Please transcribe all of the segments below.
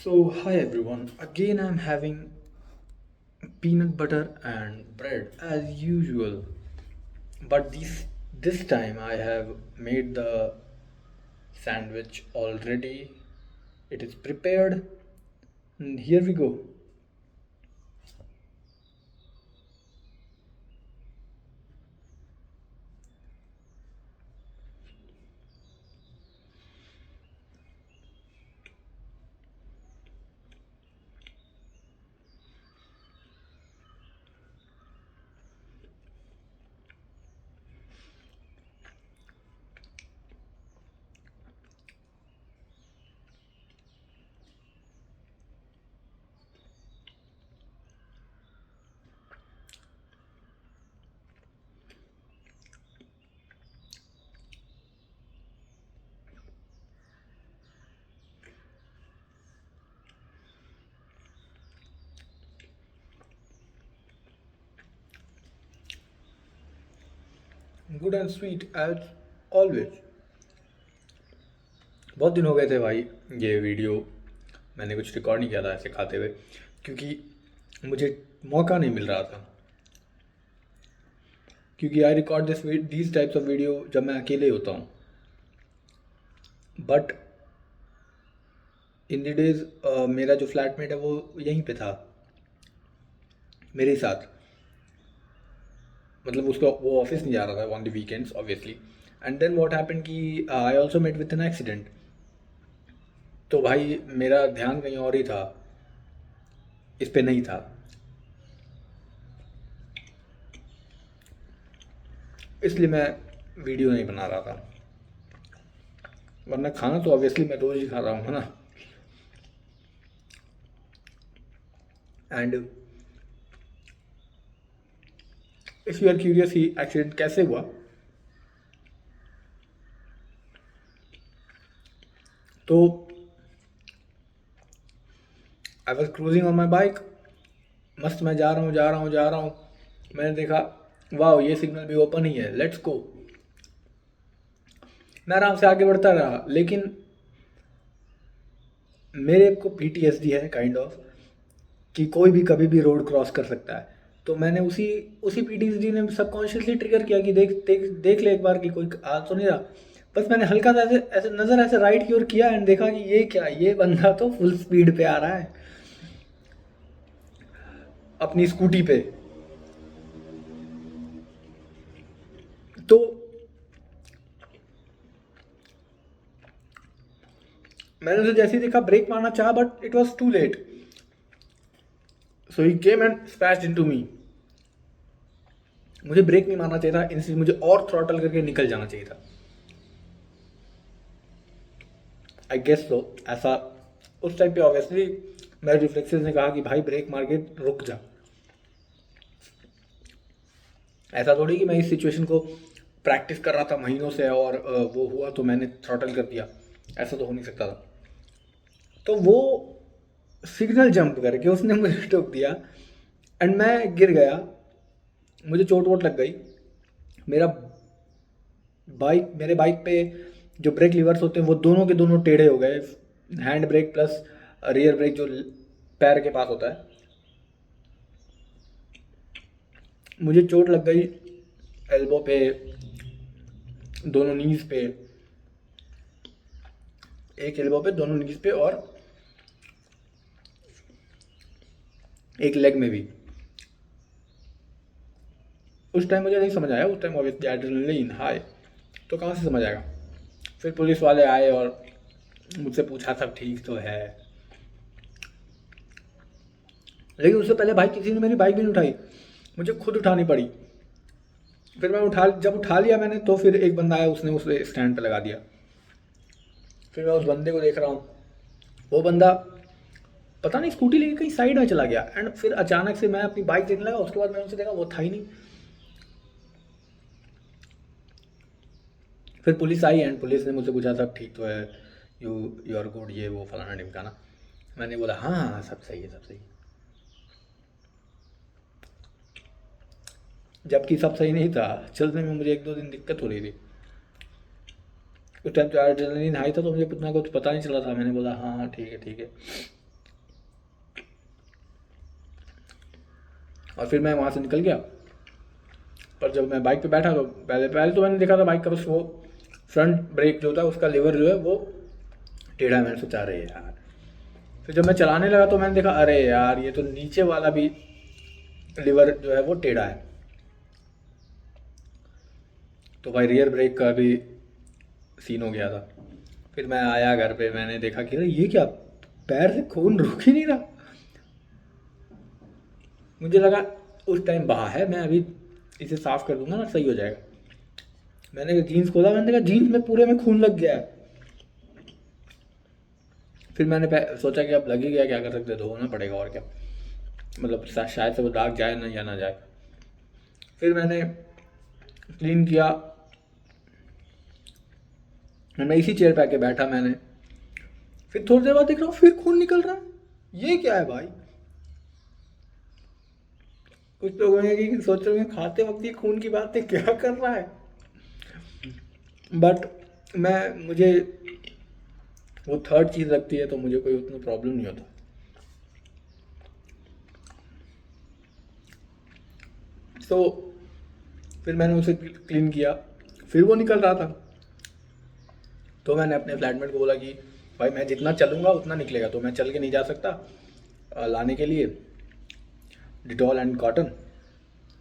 So, hi everyone. Again, I'm having peanut butter and bread as usual. But this time I have made the sandwich already. It is prepared. And here we go. Good and sweet as always. बहुत दिन हो गए थे भाई ये video मैंने कुछ record नहीं किया था ऐसे खाते हुए क्योंकि मुझे मौका नहीं मिल रहा था क्योंकि I record these types of video जब मैं अकेले होता हूँ बट इन द डेज मेरा जो फ्लैटमेट है वो यहीं पे था मेरे साथ मतलब उसका वो ऑफिस नहीं जा रहा था on the weekends obviously and then what happened कि I also met with an accident तो भाई मेरा ध्यान कहीं और ही था इस पे नहीं था इसलिए मैं वीडियो नहीं बना रहा था वरना खाना तो ऑब्वियसली मैं रोज़ ही खा रहा हूँ है ना and if you are curious ही एक्सीडेंट कैसे हुआ तो I was cruising on my bike मस्त मैं जा रहा हूँ मैंने देखा वाह ये सिग्नल भी ओपन ही है लेट्स गो मैं आराम से आगे बढ़ता रहा लेकिन मेरे को पीटीएसडी है काइंड ऑफ कि कोई भी कभी भी रोड क्रॉस कर सकता है तो मैंने उसी उसी पीटीएसडी ने सबकॉन्शियसली ट्रिगर किया कि देख देख देख ले एक बार कि कोई आ तो नहीं रहा बस मैंने हल्का सा ऐसे ऐसे नज़र ऐसे राइट की ओर किया एंड देखा कि ये क्या ये बंदा तो फुल स्पीड पे आ रहा है अपनी स्कूटी पे तो मैंने उसे जैसे ही देखा ब्रेक मारना चाहा but it was too late so he came and smashed into me मुझे ब्रेक नहीं मारना चाहिए था इंस्टेंट मुझे और थ्रॉटल करके निकल जाना चाहिए था आई गेस तो ऐसा उस टाइम पे ऑब्वियसली मेरे रिफ्लेक्सेस ने कहा कि भाई ब्रेक मार के रुक जा ऐसा थोड़ी कि मैं इस सिचुएशन को प्रैक्टिस कर रहा था महीनों से और वो हुआ तो मैंने थ्रॉटल कर दिया ऐसा तो हो नहीं सकता था तो वो सिग्नल जंप करके उसने मुझे ठोक दिया एंड मैं गिर गया मुझे चोट वोट लग गई मेरा मेरे बाइक पे जो ब्रेक लीवर्स होते हैं वो दोनों के दोनों टेढ़े हो गए hand brake plus rear brake जो पैर के पास होता है मुझे चोट लग गई एल्बो पे दोनों नीज पे एक एल्बो पे दोनों नीज पे और एक लेग में भी उस टाइम मुझे नहीं समझ आया उस टाइम ऑब्वियसली एड्रेनलिन हाई तो कहाँ से समझ आएगा फिर पुलिस वाले आए और मुझसे पूछा सब ठीक तो है लेकिन उससे पहले भाई किसी ने मेरी बाइक भी नहीं उठाई मुझे खुद उठानी पड़ी फिर मैं जब उठा लिया मैंने तो फिर एक बंदा आया उसने उसे स्टैंड पे लगा दिया फिर मैं उस बंदे को देख रहा हूँ वो बंदा पता नहीं स्कूटी लेके कहीं साइड में चला गया एंड फिर अचानक से मैं अपनी बाइक देखने लगा उसके बाद मैंने उसे देखा वो था ही नहीं फिर पुलिस आई एंड पुलिस ने मुझसे पूछा सब ठीक तो है यू यू आर गुड ये वो फलाना ढिमकाना मैंने बोला हाँ हाँ सब सही है सब सही जबकि सब सही नहीं था चलने में मुझे एक दो दिन दिक्कत हो रही थी उस टाइम तो एड्रेनलिन हाई था तो मुझे उतना कुछ पता नहीं चला था मैंने बोला हाँ हाँ ठीक है और फिर मैं वहाँ से निकल गया। पर जब मैं बाइक पे बैठा तो पहले पहले तो मैंने देखा था बाइक का बस वो फ्रंट ब्रेक जो होता है उसका लीवर जो है वो टेढ़ा है। मैंने सोचा अरे यार, फिर जब मैं चलाने लगा तो मैंने देखा अरे यार ये तो नीचे वाला भी लीवर जो है वो टेढ़ा है। तो भाई रियर ब्रेक का भी सीन हो गया था। फिर मैं आया घर पे, मैंने देखा कि अरे ये क्या, पैर से खून रुक ही नहीं रहा। मुझे लगा उस टाइम बहा है, मैं अभी इसे साफ कर दूंगा ना सही हो जाएगा। मैंने जीन्स खोला, मैंने देखा जीन्स में पूरे में खून लग गया है। फिर मैंने सोचा कि अब लग ही गया, क्या कर सकते, धोना पड़ेगा और क्या, मतलब शायद से वो दाग जाए ना या ना जाए। फिर मैंने क्लीन किया, मैं इसी चेयर पे आके बैठा मैंने। फिर थोड़ी देर बाद देख रहा हूँ फिर खून निकल रहा है। ये क्या है भाई। कुछ लोग होंगे कि सोच रहे होंगे खाते वक्त ये खून की बातें क्या कर रहा है, बट मुझे वो थर्ड चीज़ लगती है तो मुझे कोई उतना प्रॉब्लम नहीं होता। तो फिर मैंने उसे क्लीन किया, फिर वो निकल रहा था। तो मैंने अपने फ्लैटमेट को बोला कि भाई मैं जितना चलूँगा उतना निकलेगा, तो मैं चल के नहीं जा सकता लाने के लिए डिटॉल एंड कॉटन,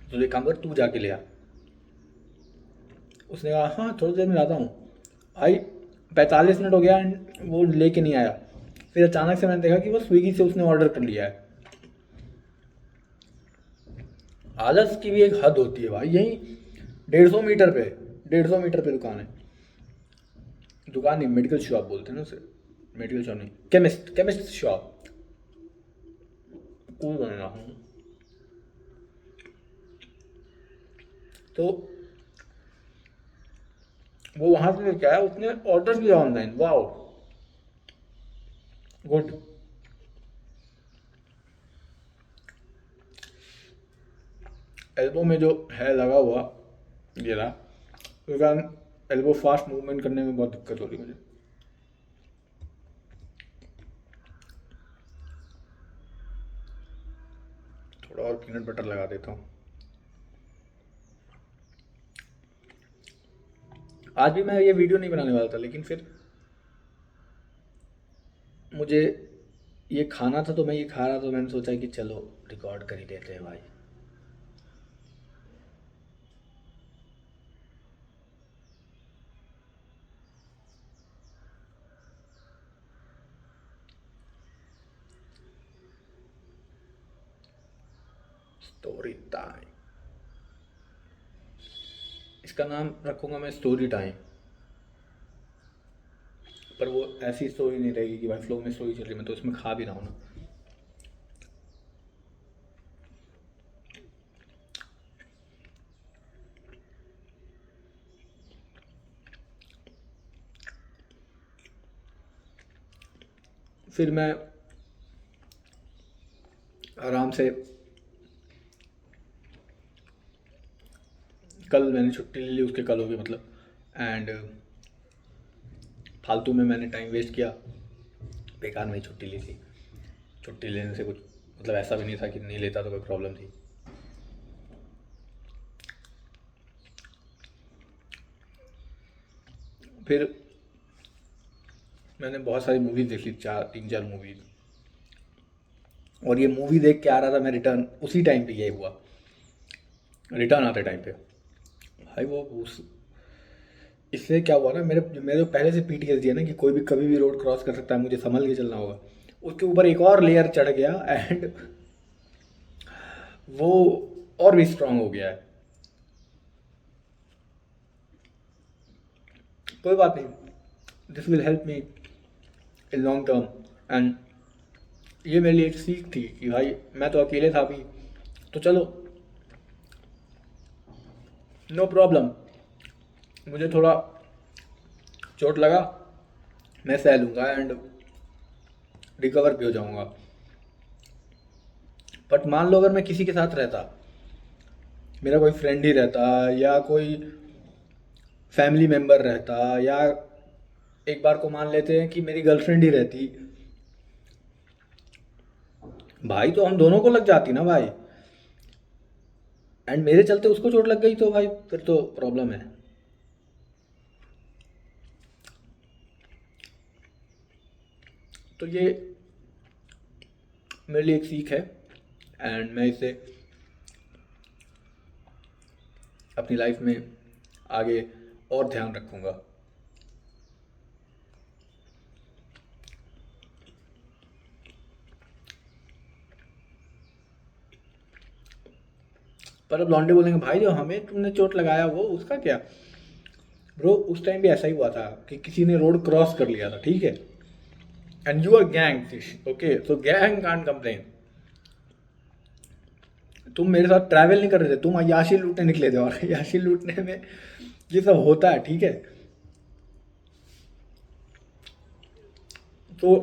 तो एक काम कर तू जाके ले आ। उसने कहा हाँ थोड़ी देर में लाता हूँ। भाई 45 मिनट हो गया एंड वो लेके नहीं आया। फिर अचानक से मैंने देखा कि वो स्विगी से उसने ऑर्डर कर लिया है। आलस की भी एक हद होती है भाई। यही 150 मीटर पे दुकान है। दुकान नहीं, मेडिकल शॉप बोलते हैं ना उसे, मेडिकल शॉप नहीं, केमिस्ट शॉप। कूल बन रहा हूँ। तो वो वहाँ से लेके आया, उसने ऑर्डर किया ऑनलाइन। Wow good. एल्बो में जो है लगा हुआ ये रहा, तो कारण एल्बो फास्ट मूवमेंट करने में बहुत दिक्कत हो रही मुझे। थोड़ा और पीनट बटर लगा देता हूँ। आज भी मैं ये वीडियो नहीं बनाने वाला था, लेकिन फिर मुझे ये खाना था तो मैं ये खा रहा था, तो मैंने सोचा कि चलो रिकॉर्ड कर ही देते हैं भाई। स्टोरी टाइम, इसका नाम रखूँगा मैं स्टोरी टाइम। पर वो ऐसी स्टोरी नहीं रहेगी कि भाई फ्लो में स्टोरी चल रही है, मैं तो उसमें खा भी रहा हूँ ना। फिर मैं आराम से, कल मैंने छुट्टी ले ली, उसके कल हो गई मतलब, एंड फालतू में मैंने टाइम वेस्ट किया, बेकार में ही छुट्टी ली थी। छुट्टी लेने से कुछ मतलब ऐसा भी नहीं था कि नहीं लेता तो कोई प्रॉब्लम थी। फिर मैंने बहुत सारी मूवीज़ देख ली, 3-4 मूवीज़। और ये मूवी देख के आ रहा था मैं रिटर्न, उसी टाइम पे ये हुआ, रिटर्न आते टाइम पे भाई वो उस इससे क्या हुआ ना, मेरे मेरे पहले से PTSD है ना कि कोई भी कभी भी रोड क्रॉस कर सकता है, मुझे संभल के चलना होगा। उसके ऊपर एक और लेयर चढ़ गया एंड वो और भी स्ट्रांग हो गया है। कोई बात नहीं, this will help me in long term. And ये मेरे लिए एक सीख थी कि भाई मैं तो अकेले था अभी, तो चलो नो प्रॉब्लम, मुझे थोड़ा चोट लगा, मैं सह लूँगा एंड रिकवर भी हो जाऊँगा। बट मान लो अगर मैं किसी के साथ रहता, मेरा कोई फ्रेंड ही रहता या कोई फैमिली मेम्बर रहता, या एक बार को मान लेते हैं कि मेरी गर्लफ्रेंड ही रहती, भाई तो हम दोनों को लग जाती ना भाई। एंड मेरे चलते उसको चोट लग गई तो भाई फिर तो प्रॉब्लम है। तो ये मेरे लिए एक सीख है एंड मैं इसे अपनी लाइफ में आगे और ध्यान रखूँगा। पर अब लौंडे बोलेंगे भाई जो हमें तुमने चोट लगाया वो उसका क्या। ब्रो उस टाइम भी ऐसा ही हुआ था कि किसी ने रोड क्रॉस कर लिया था, ठीक है, and you are gang fish, okay, so gang can't complain. तुम मेरे साथ ट्रैवल नहीं कर रहे थे, तुम अय्याशी लूटने निकले थे और अय्याशी लूटने में ये सब होता है, ठीक है। तो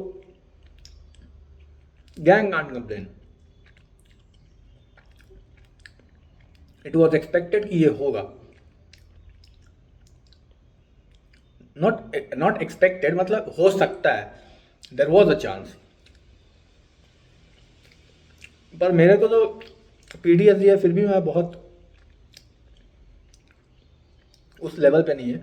gang can't complain, it was expected कि ये होगा। नॉट एक्सपेक्टेड मतलब हो सकता है, देर वॉज अ चांस। पर मेरे को तो पीडीएस है, फिर भी मैं बहुत उस लेवल पे नहीं है,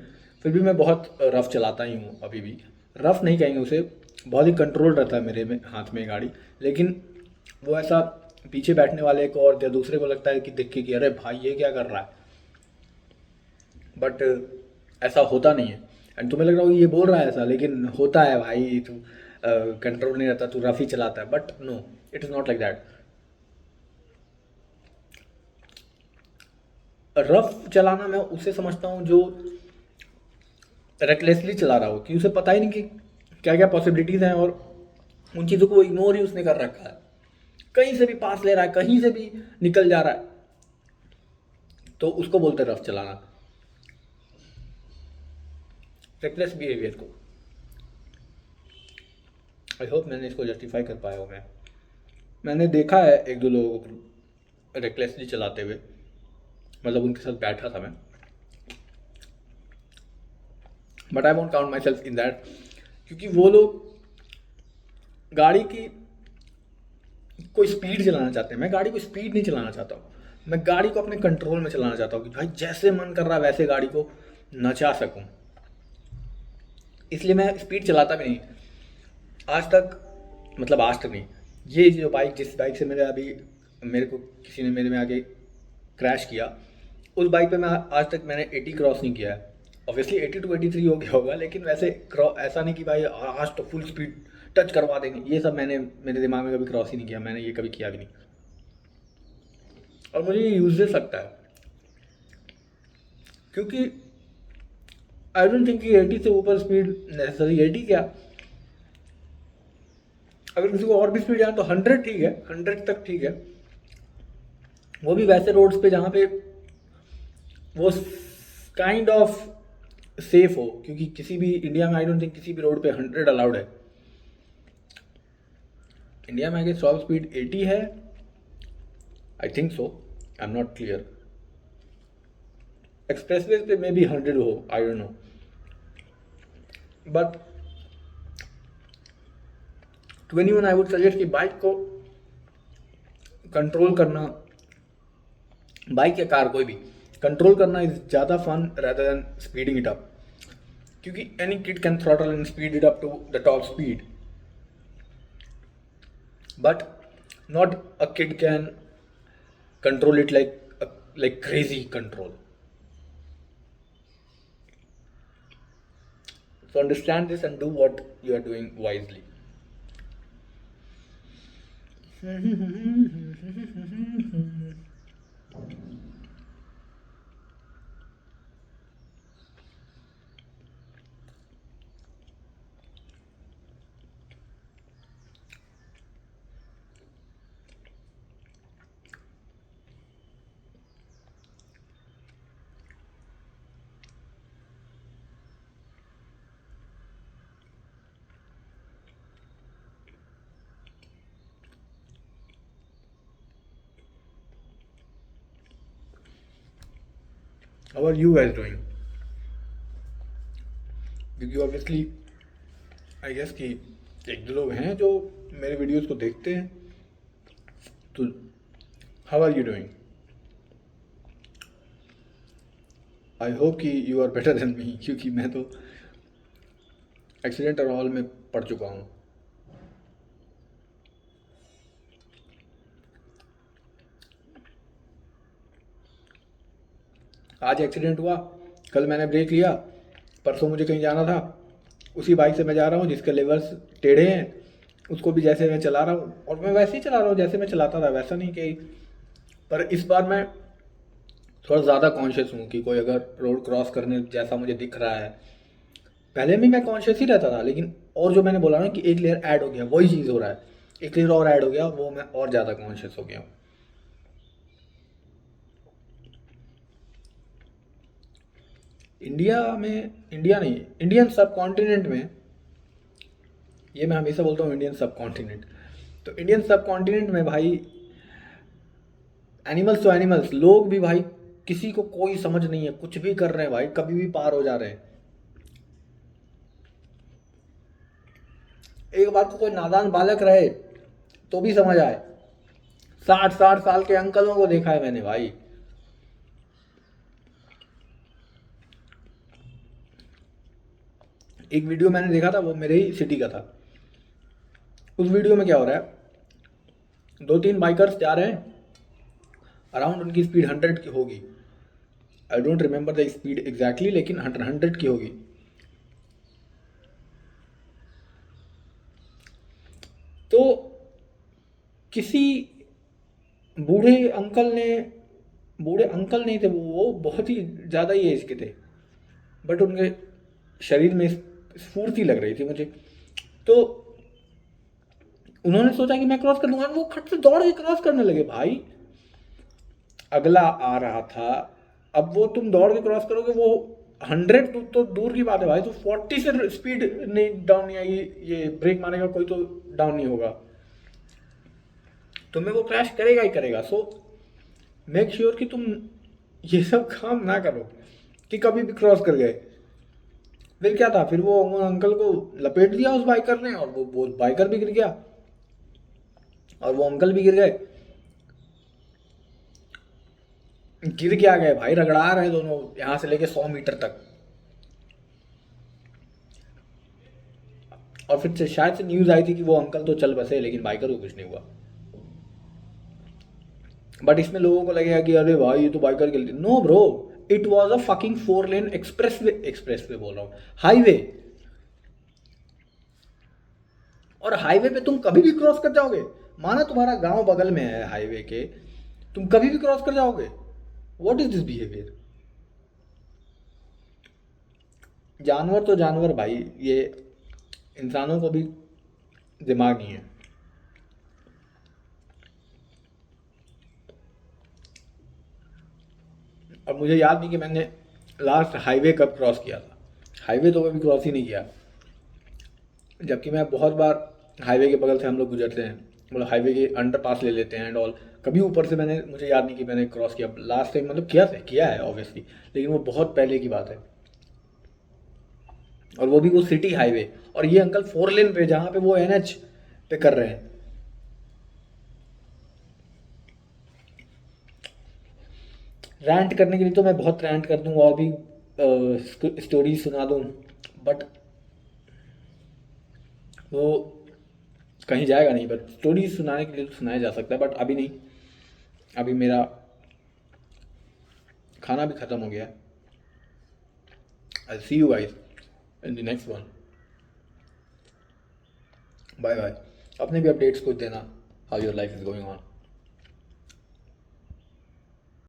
फिर भी मैं बहुत रफ चलाता ही हूँ अभी भी। रफ नहीं कहेंगे उसे, बहुत ही कंट्रोल रहता है मेरे में हाथ में गाड़ी। लेकिन वो ऐसा पीछे बैठने वाले को और दूसरे को लगता है कि देख के कि अरे भाई ये क्या कर रहा है, बट ऐसा होता नहीं है। एंड तुम्हें लग रहा हो ये बोल रहा है ऐसा, लेकिन होता है भाई, तू कंट्रोल नहीं रहता, तू रफ ही चलाता है, but no, it is not like that. Rough चलाना मैं उसे समझता हूँ जो रेकलेसली चला रहा हो, कि उसे पता ही नहीं कि क्या क्या पॉसिबिलिटीज़ हैं और उन चीज़ों को इग्नोर ही उसने कर रखा है। कहीं से भी पास ले रहा है, कहीं से भी निकल जा रहा है, तो उसको बोलते हैं रफ चलाना, रेकलेस बिहेवियर को। आई होप मैंने इसको जस्टिफाई कर पाया हूँ। मैंने देखा है एक दो लोगों को रेकलेसली चलाते हुए, मतलब उनके साथ बैठा था मैं, but I won't count my self in that, क्योंकि वो लोग गाड़ी की कोई स्पीड चलाना चाहते हैं। मैं गाड़ी को स्पीड नहीं चलाना चाहता हूँ, मैं गाड़ी को अपने कंट्रोल में चलाना चाहता हूँ कि भाई जैसे मन कर रहा है वैसे गाड़ी को नचा सकूँ। इसलिए मैं स्पीड चलाता भी नहीं आज तक, मतलब आज तक नहीं। ये जो बाइक, जिस बाइक से मेरे को किसी ने मेरे में आके क्रैश किया, उस बाइक पे मैं आज तक मैंने 80 क्रॉस नहीं किया है। ऑब्वियसली 80 टू 83 हो गया होगा, लेकिन वैसे ऐसा नहीं कि भाई आज तो फुल स्पीड टच करवा देंगे, ये सब मैंने मेरे दिमाग में कभी क्रॉस ही नहीं किया, मैंने ये कभी किया भी नहीं। और मुझे ये यूजलेस लगता है, क्योंकि आई डोंट थिंक कि 80 से ऊपर स्पीड नेसेसरी। 80 क्या, अगर किसी को और भी स्पीड जाए तो 100 ठीक है, 100 तक ठीक है, वो भी वैसे रोड्स पे जहाँ पे वो काइंड ऑफ सेफ हो, क्योंकि किसी भी इंडिया में आई डोंट थिंक किसी भी रोड पे 100 अलाउड है। इंडिया में आगे टॉप स्पीड 80 है, I think so, I am not clear. Expressway पे मे बी 100 हो, I don't know, but to anyone I would suggest कि बाइक को कंट्रोल करना, बाइक या कार कोई भी कंट्रोल करना इज ज़्यादा fun rather than speeding it up, क्योंकि any kid can throttle and speed it up to the top speed, but not a kid can control it like crazy control. So understand this and do what you are doing wisely. How are you guys doing? क्योंकि obviously I guess कि एक दो लोग हैं जो मेरे videos को देखते हैं, तो how are you doing? I hope कि you are better than me, क्योंकि मैं तो एक्सीडेंट और ऑल में पड़ चुका हूँ। आज एक्सीडेंट हुआ, कल मैंने ब्रेक लिया, परसों मुझे कहीं जाना था, उसी बाइक से मैं जा रहा हूँ जिसके लेवर्स टेढ़े हैं, उसको भी जैसे मैं चला रहा हूँ और मैं वैसे ही चला रहा हूँ जैसे मैं चलाता था, वैसा नहीं कि। पर इस बार मैं थोड़ा ज़्यादा कॉन्शियस हूँ कि कोई अगर रोड क्रॉस करने जैसा मुझे दिख रहा है। पहले भी मैं कॉन्शियस ही रहता था, लेकिन और जो मैंने बोला ना कि एक लेयर ऐड हो गया, वही चीज़ हो रहा है, एक लेयर और ऐड हो गया, वो मैं और ज़्यादा कॉन्शियस हो गया हूँ। इंडिया में, इंडिया नहीं, इंडियन सब कॉन्टिनेंट में, ये मैं हमेशा बोलता हूँ इंडियन सब कॉन्टिनेंट, तो इंडियन सब कॉन्टिनेंट में भाई एनिमल्स तो एनिमल्स, लोग भी भाई, किसी को कोई समझ नहीं है, कुछ भी कर रहे हैं भाई, कभी भी पार हो जा रहे हैं। एक बार को कोई नादान बालक रहे तो भी समझ आए, 60-60 साल के अंकलों को देखा है मैंने भाई। एक वीडियो मैंने देखा था, वो मेरे ही सिटी का था। उस वीडियो में क्या हो रहा है, 2-3 बाइकर्स जा रहे हैं, अराउंड उनकी स्पीड 100 की होगी, I don't remember the speed exactly, लेकिन 100 की होगी। तो किसी बूढ़े अंकल ने, बूढ़े अंकल नहीं थे वो बहुत ही ज़्यादा ही एज के थे, बट उनके शरीर में स्फूर्ति लग रही थी मुझे। तो उन्होंने सोचा कि मैं क्रॉस कर दूंगा, वो खट से दौड़ के क्रॉस करने लगे भाई। अगला आ रहा था, अब वो तुम दौड़ के क्रॉस करोगे, वो 100 तो दूर की बात है भाई, तो 40 से स्पीड नहीं डाउन नहीं आई, ये ब्रेक मारेगा कोई तो डाउन नहीं होगा, तुम्हें वो क्रैश करेगा ही करेगा। सो मेक श्योर कि तुम ये सब काम ना करो कि कभी भी क्रॉस कर गए। फिर क्या था, फिर वो अंकल को लपेट दिया उस बाइकर ने, और वो बाइकर भी गिर गया और वो अंकल भी गिर गए। गिर क्या गए भाई, रगड़ा रहे दोनों यहाँ से लेके 100 मीटर तक। और फिर से शायद से न्यूज आई थी कि वो अंकल तो चल बसे, लेकिन बाइकर को कुछ नहीं हुआ। बट इसमें लोगों को लगेगा कि अरे भाई ये तो बाइकर गलती, no bro, it was a fucking 4 lane express way बोल रहा हूँ, हाईवे। और हाईवे पे तुम कभी भी क्रॉस कर जाओगे, माना तुम्हारा गांव बगल में है हाईवे के, तुम कभी भी क्रॉस कर जाओगे। What is this behaviour. जानवर तो जानवर भाई, ये इंसानों को भी दिमाग नहीं है। और मुझे याद नहीं कि मैंने लास्ट हाईवे कब क्रॉस किया था, हाईवे तो कभी क्रॉस ही नहीं किया, जबकि मैं बहुत बार हाईवे के बगल से हम लोग गुजरते हैं, मतलब हाईवे के अंडर पास ले लेते हैं एंड ऑल। कभी ऊपर से मैंने, मुझे याद नहीं कि मैंने क्रॉस किया लास्ट टाइम, मतलब किया है ऑब्वियसली, लेकिन वो बहुत पहले की बात है, और वो भी वो सिटी हाईवे। और ये अंकल 4 लेन पे, जहाँ पे वो NH पे कर रहे हैं। रैंट करने के लिए तो मैं बहुत रैंट कर दूंगा और भी स्टोरी सुना दूँ, बट वो कहीं जाएगा नहीं। बट स्टोरी सुनाने के लिए तो सुनाया जा सकता है, बट अभी नहीं, अभी मेरा खाना भी ख़त्म हो गया है। I see you guys in the next one, bye bye. अपने भी अपडेट्स कुछ देना, how your life is going on.